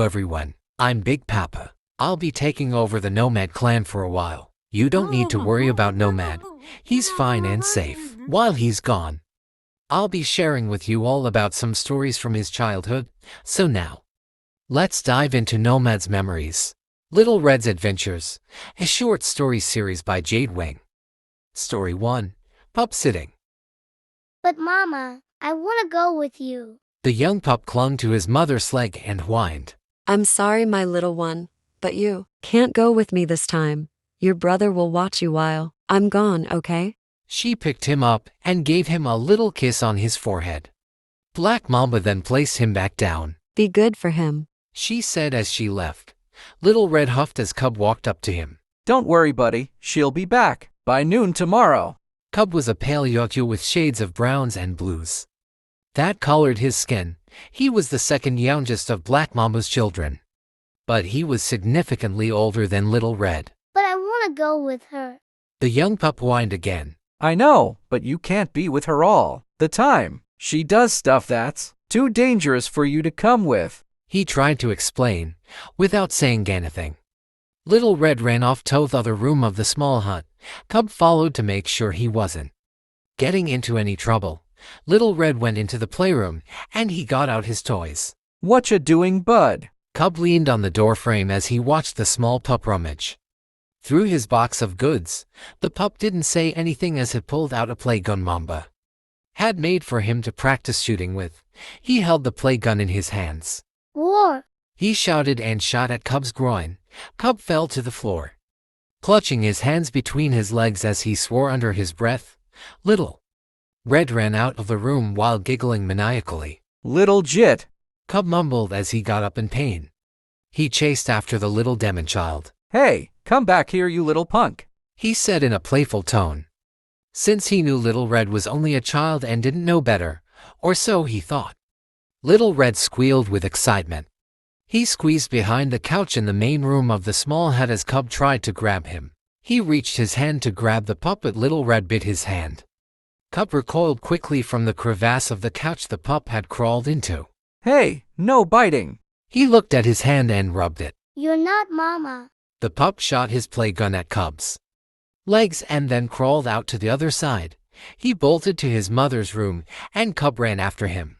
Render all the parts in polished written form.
everyone. I'm Big Papa. I'll be taking over the Nomad clan for a while. You don't need to worry about Nomad. He's fine and safe. While he's gone, I'll be sharing with you all about some stories from his childhood. So now, let's dive into Nomad's memories. Little Red's Adventures, a short story series by Jaidwing. Story 1. Pup Sitting. But Mama, I want to go with you. The young pup clung to his mother's leg and whined. I'm sorry, my little one, but you can't go with me this time. Your brother will watch you while I'm gone, okay? She picked him up and gave him a little kiss on his forehead. Black Mamba then placed him back down. Be good for him, she said as she left. Little Red huffed as Cub walked up to him. Don't worry, buddy. She'll be back by noon tomorrow. Cub was a pale yotu with shades of browns and blues that colored his skin. He was the second youngest of Black Mamba's children, but he was significantly older than Little Red. But I want to go with her. The young pup whined again. I know, but you can't be with her all the time. She does stuff that's too dangerous for you to come with. He tried to explain, without saying anything. Little Red ran off to the other room of the small hut. Cub followed to make sure he wasn't getting into any trouble. Little Red went into the playroom, and he got out his toys. What ya doing, bud? Cub leaned on the doorframe as he watched the small pup rummage through his box of goods. The pup didn't say anything as he pulled out a play gun Mamba had made for him to practice shooting with. He held the play gun in his hands. War! He shouted and shot at Cub's groin. Cub fell to the floor, clutching his hands between his legs as he swore under his breath. Little Red ran out of the room while giggling maniacally. Little Jit! Cub mumbled as he got up in pain. He chased after the little demon child. Hey, come back here, you little punk, he said in a playful tone. Since he knew Little Red was only a child and didn't know better, or so he thought. Little Red squealed with excitement. He squeezed behind the couch in the main room of the small hut as Cub tried to grab him. He reached his hand to grab the pup, but Little Red bit his hand. Cub recoiled quickly from the crevasse of the couch the pup had crawled into. Hey, no biting. He looked at his hand and rubbed it. You're not Mama. The pup shot his play gun at Cub's legs and then crawled out to the other side. He bolted to his mother's room, and Cub ran after him.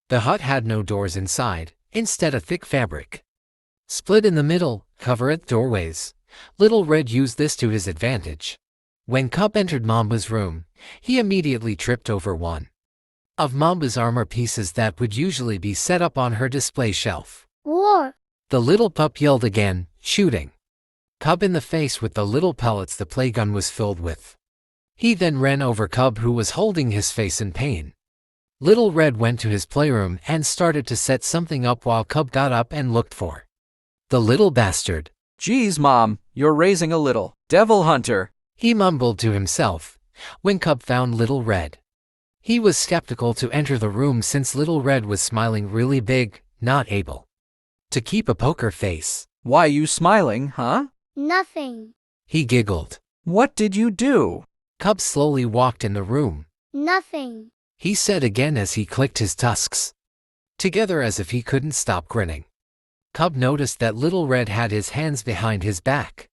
The hut had no doors inside, instead a thick fabric split in the middle, covered doorways. Little Red used this to his advantage. When Cub entered Mamba's room, he immediately tripped over one of Mamba's armor pieces that would usually be set up on her display shelf. War! The little pup yelled again, shooting Cub in the face with the little pellets the play gun was filled with. He then ran over Cub, who was holding his face in pain. Little Red went to his playroom and started to set something up while Cub got up and looked for the little bastard. Geez, Mom, you're raising a little devil hunter, he mumbled to himself. When Cub found Little Red, he was skeptical to enter the room since Little Red was smiling really big, not able to keep a poker face. Why you smiling, huh? Nothing. He giggled. What did you do? Cub slowly walked in the room. Nothing. He said again as he clicked his tusks together as if he couldn't stop grinning. Cub noticed that Little Red had his hands behind his back.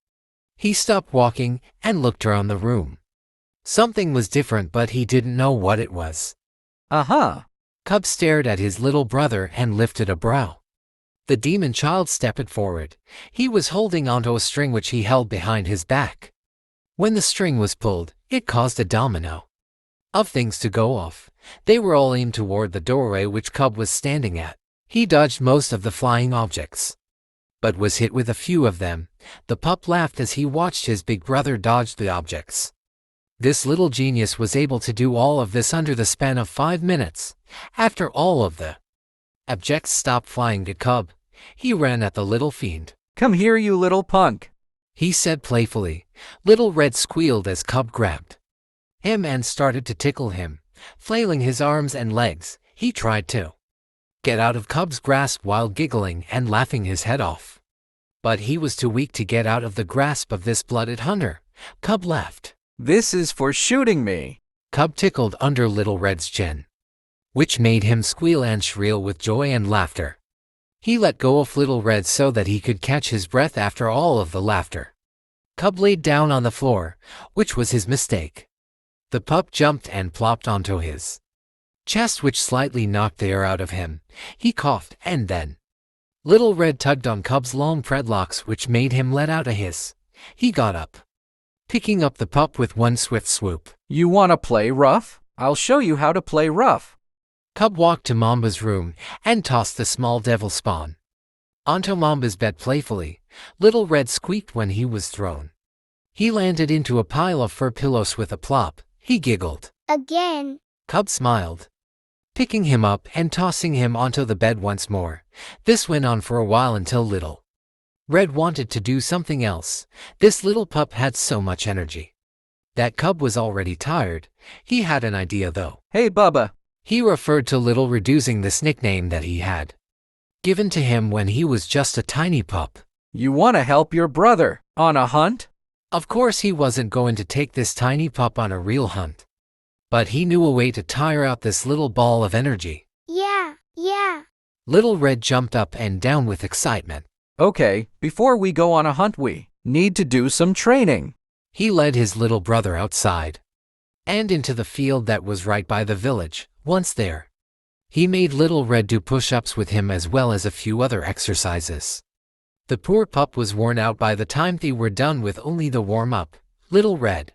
He stopped walking and looked around the room. Something was different, but he didn't know what it was. Uh-huh. Cub stared at his little brother and lifted a brow. The demon child stepped forward. He was holding onto a string which he held behind his back. When the string was pulled, it caused a domino of things to go off. They were all aimed toward the doorway which Cub was standing at. He dodged most of the flying objects, but was hit with a few of them. The pup laughed as he watched his big brother dodge the objects. This little genius was able to do all of this under the span of 5 minutes. After all of the objects stopped flying at Cub, he ran at the little fiend. Come here, you little punk, he said playfully. Little Red squealed as Cub grabbed him and started to tickle him. Flailing his arms and legs, he tried to get out of Cub's grasp while giggling and laughing his head off. But he was too weak to get out of the grasp of this blooded hunter. Cub laughed. This is for shooting me. Cub tickled under Little Red's chin, which made him squeal and shriek with joy and laughter. He let go of Little Red so that he could catch his breath after all of the laughter. Cub laid down on the floor, which was his mistake. The pup jumped and plopped onto his chest, which slightly knocked the air out of him. He coughed, and then Little Red tugged on Cub's long dreadlocks, which made him let out a hiss. He got up, picking up the pup with one swift swoop. You wanna play rough? I'll show you how to play rough. Cub walked to Mamba's room and tossed the small devil spawn onto Mamba's bed playfully. Little Red squeaked when he was thrown. He landed into a pile of fur pillows with a plop. He giggled. Again. Cub smiled, picking him up and tossing him onto the bed once more. This went on for a while until Little Red wanted to do something else. This little pup had so much energy that Cub was already tired. He had an idea though. Hey, Bubba. He referred to Little Red using this nickname that he had given to him when he was just a tiny pup. You wanna help your brother on a hunt? Of course he wasn't going to take this tiny pup on a real hunt. But he knew a way to tire out this little ball of energy. Yeah. Little Red jumped up and down with excitement. Okay, before we go on a hunt we need to do some training. He led his little brother outside and into the field that was right by the village. Once there, he made Little Red do push-ups with him as well as a few other exercises. The poor pup was worn out by the time they were done with only the warm-up. Little Red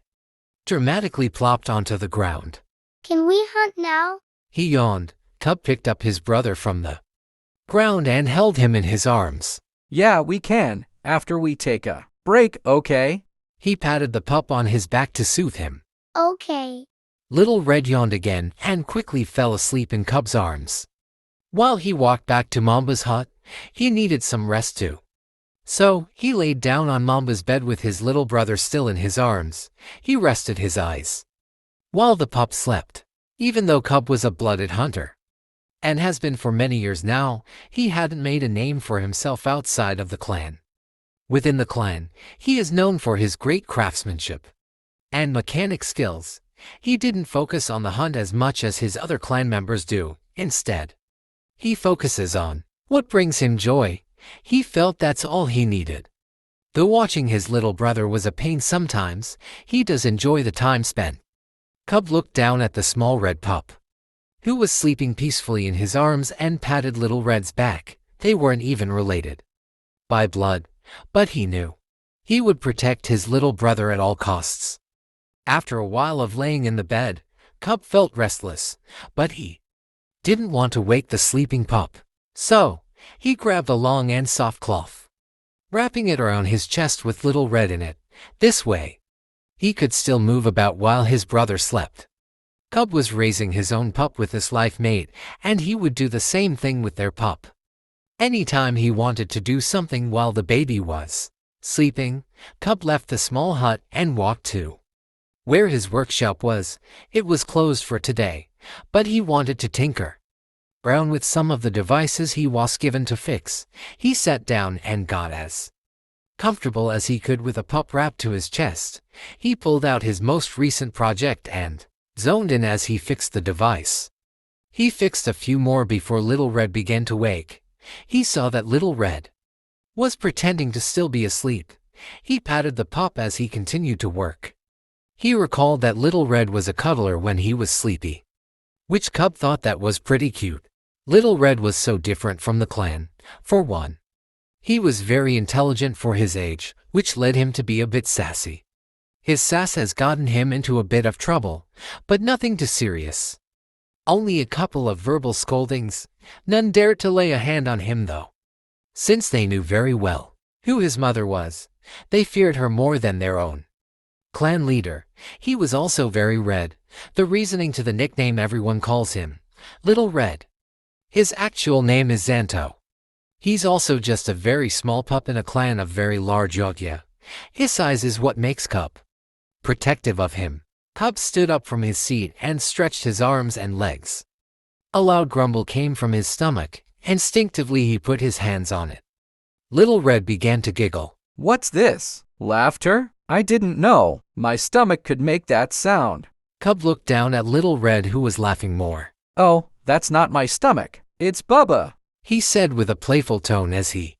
dramatically plopped onto the ground. Can we hunt now? He yawned. Cub picked up his brother from the ground and held him in his arms. Yeah, we can, after we take a break, okay? He patted the pup on his back to soothe him. Okay. Little Red yawned again and quickly fell asleep in Cub's arms. While he walked back to Mamba's hut, he needed some rest too. So, he laid down on Mamba's bed with his little brother still in his arms. He rested his eyes while the pup slept. Even though Cub was a blooded hunter and has been for many years now, he hadn't made a name for himself outside of the clan. Within the clan, he is known for his great craftsmanship and mechanic skills. He didn't focus on the hunt as much as his other clan members do. Instead, he focuses on what brings him joy. He felt that's all he needed. Though watching his little brother was a pain sometimes, he does enjoy the time spent. Cub looked down at the small red pup, who was sleeping peacefully in his arms, and patted Little Red's back. They weren't even related by blood, but he knew he would protect his little brother at all costs. After a while of laying in the bed, Cub felt restless, but he didn't want to wake the sleeping pup. So, he grabbed a long and soft cloth, wrapping it around his chest with Little Red in it. This way, he could still move about while his brother slept. Cub was raising his own pup with his life mate, and he would do the same thing with their pup. Anytime he wanted to do something while the baby was sleeping, Cub left the small hut and walked to where his workshop was. It was closed for today, but he wanted to tinker around with some of the devices he was given to fix. He sat down and got as comfortable as he could with a pup wrapped to his chest. He pulled out his most recent project and zoned in as he fixed the device. He fixed a few more before Little Red began to wake. He saw that Little Red was pretending to still be asleep. He patted the pup as he continued to work. He recalled that Little Red was a cuddler when he was sleepy, which Cub thought that was pretty cute. Little Red was so different from the clan. For one, he was very intelligent for his age, which led him to be a bit sassy. His sass has gotten him into a bit of trouble, but nothing too serious. Only a couple of verbal scoldings. None dared to lay a hand on him though. Since they knew very well who his mother was, they feared her more than their own clan leader. He was also very red, the reasoning to the nickname everyone calls him, Little Red. His actual name is Zan'to. He's also just a very small pup in a clan of very large Yogya. His size is what makes Cub protective of him. Cub stood up from his seat and stretched his arms and legs. A loud grumble came from his stomach. Instinctively he put his hands on it. Little Red began to giggle. What's this? Laughter? I didn't know my stomach could make that sound. Cub looked down at Little Red, who was laughing more. Oh, that's not my stomach. It's Bubba. he said with a playful tone as he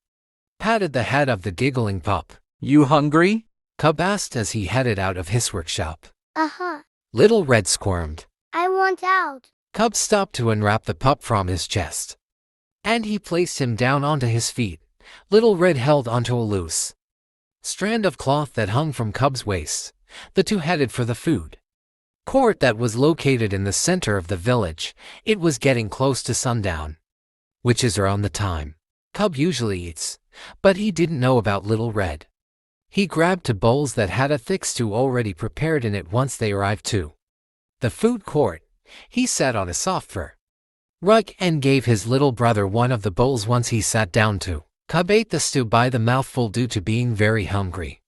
patted the head of the giggling pup. You hungry? Cub asked as he headed out of his workshop. Uh-huh. Little Red squirmed. I want out. Cub stopped to unwrap the pup from his chest, and he placed him down onto his feet. Little Red held onto a loose strand of cloth that hung from Cub's waist. The two headed for the food court that was located in the center of the village. It was getting close to sundown, which is around the time Cub usually eats, but he didn't know about Little Red. He grabbed two bowls that had a thick stew already prepared in it. Once they arrived to the food court, he sat on a soft fur rug and gave his little brother one of the bowls. Once he sat down too, Cub ate the stew by the mouthful due to being very hungry.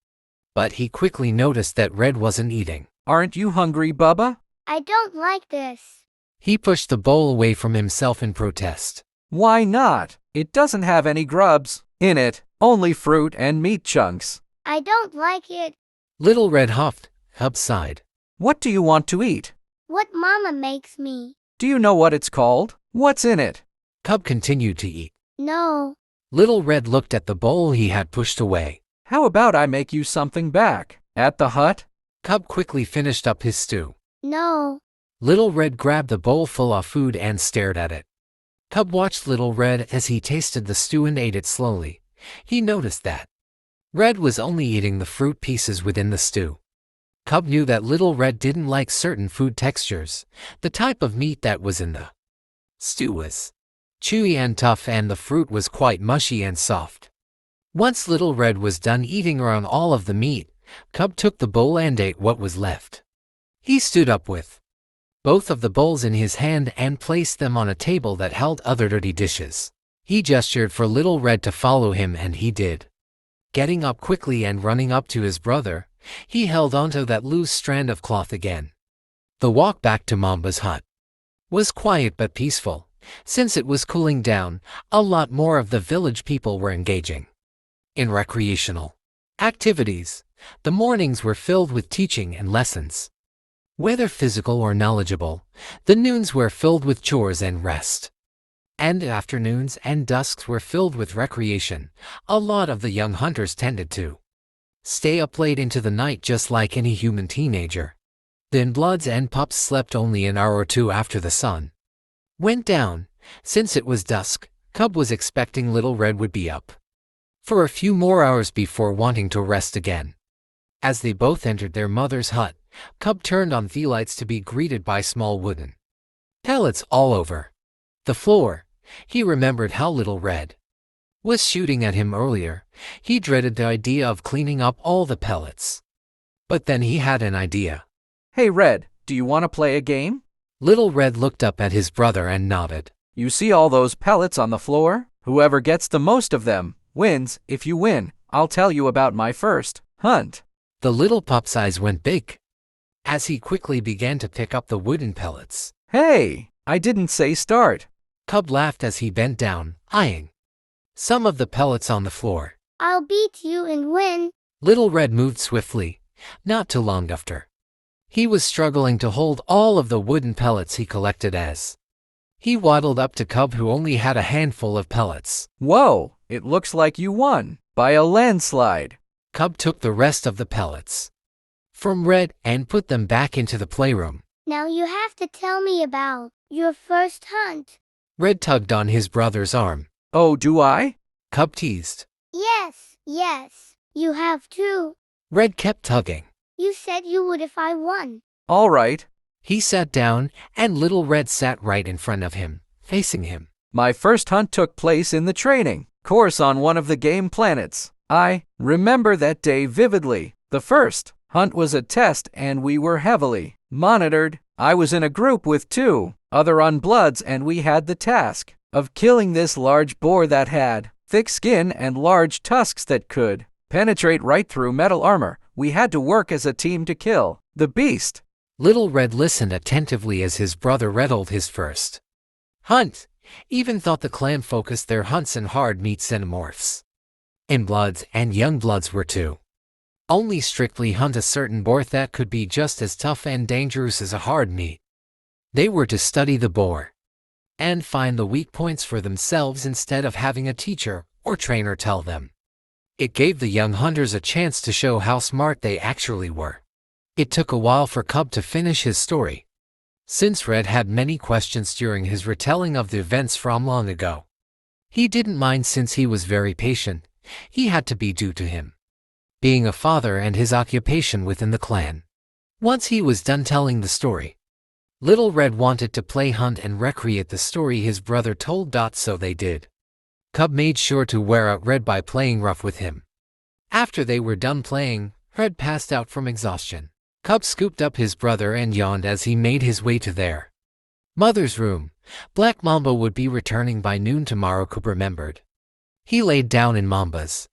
But he quickly noticed that Red wasn't eating. Aren't you hungry, Bubba? I don't like this. He pushed the bowl away from himself in protest. Why not? It doesn't have any grubs in it, only fruit and meat chunks. I don't like it. Little Red huffed. Cub sighed. What do you want to eat? What Mama makes me. Do you know what it's called? What's in it? Cub continued to eat. No. Little Red looked at the bowl he had pushed away. How about I make you something back at the hut? Cub quickly finished up his stew. No. Little Red grabbed the bowl full of food and stared at it. Cub watched Little Red as he tasted the stew and ate it slowly. He noticed that Red was only eating the fruit pieces within the stew. Cub knew that Little Red didn't like certain food textures. The type of meat that was in the stew was chewy and tough, and the fruit was quite mushy and soft. Once Little Red was done eating around all of the meat, Cub took the bowl and ate what was left. He stood up with both of the bowls in his hand and placed them on a table that held other dirty dishes. He gestured for Little Red to follow him, and he did. Getting up quickly and running up to his brother, he held onto that loose strand of cloth again. The walk back to Mamba's hut was quiet but peaceful. Since it was cooling down, a lot more of the village people were engaging in recreational activities. The mornings were filled with teaching and lessons. Whether physical or knowledgeable, the noons were filled with chores and rest. And afternoons and dusks were filled with recreation. A lot of the young hunters tended to stay up late into the night, just like any human teenager. The Bloods and pups slept only an hour or two after the sun went down. Since it was dusk, Cub was expecting Little Red would be up for a few more hours before wanting to rest again. As they both entered their mother's hut, Cub turned on the lights to be greeted by small wooden pellets all over the floor. He remembered how Little Red was shooting at him earlier. He dreaded the idea of cleaning up all the pellets. But then he had an idea. Hey Red, do you want to play a game? Little Red looked up at his brother and nodded. You see all those pellets on the floor? Whoever gets the most of them wins. If you win, I'll tell you about my first hunt. The little pup's eyes went big as he quickly began to pick up the wooden pellets. Hey, I didn't say start. Cub laughed as he bent down, eyeing some of the pellets on the floor. I'll beat you and win. Little Red moved swiftly. Not too long after, he was struggling to hold all of the wooden pellets he collected as he waddled up to Cub, who only had a handful of pellets. Whoa, it looks like you won by a landslide. Cub took the rest of the pellets from Red and put them back into the playroom. Now you have to tell me about your first hunt. Red tugged on his brother's arm. Oh, do I? Cub teased. Yes, you have to. Red kept tugging. You said you would if I won. All right. He sat down, and Little Red sat right in front of him, facing him. My first hunt took place in the training course on one of the game planets. I remember that day vividly. The first hunt was a test, and we were heavily monitored. I was in a group with 2 other unbloods, and we had the task of killing this large boar that had thick skin and large tusks that could penetrate right through metal armor. We had to work as a team to kill the beast. Little Red listened attentively as his brother rattled his first hunt. Even thought the clan focused their hunts in hard meat xenomorphs. In bloods and young bloods were to only strictly hunt a certain boar that could be just as tough and dangerous as a hard meat. They were to study the boar and find the weak points for themselves instead of having a teacher or trainer tell them. It gave the young hunters a chance to show how smart they actually were. It took a while for Cub to finish his story, since Red had many questions during his retelling of the events from long ago. He didn't mind since he was very patient. He had to be due to him being a father and his occupation within the clan. Once he was done telling the story, Little Red wanted to play hunt and recreate the story his brother told. So they did. Cub made sure to wear out Red by playing rough with him. After they were done playing, Red passed out from exhaustion. Cub scooped up his brother and yawned as he made his way to their mother's room. Black Mamba would be returning by noon tomorrow, Cub remembered. He laid down in Mamba's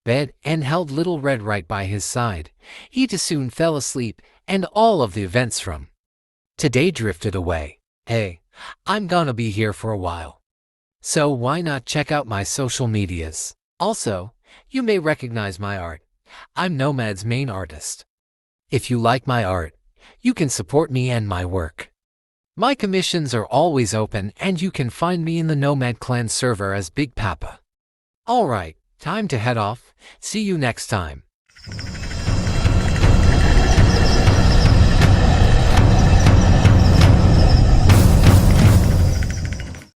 bed and held Little Red right by his side. He too soon fell asleep, and all of the events from today drifted away. Hey, I'm gonna be here for a while, so why not check out my social medias? Also, you may recognize my art. I'm Nomad's main artist. If you like my art, you can support me and my work. My commissions are always open, and you can find me in the Nomad clan server as Big Papa. Alright, time to head off. See you next time.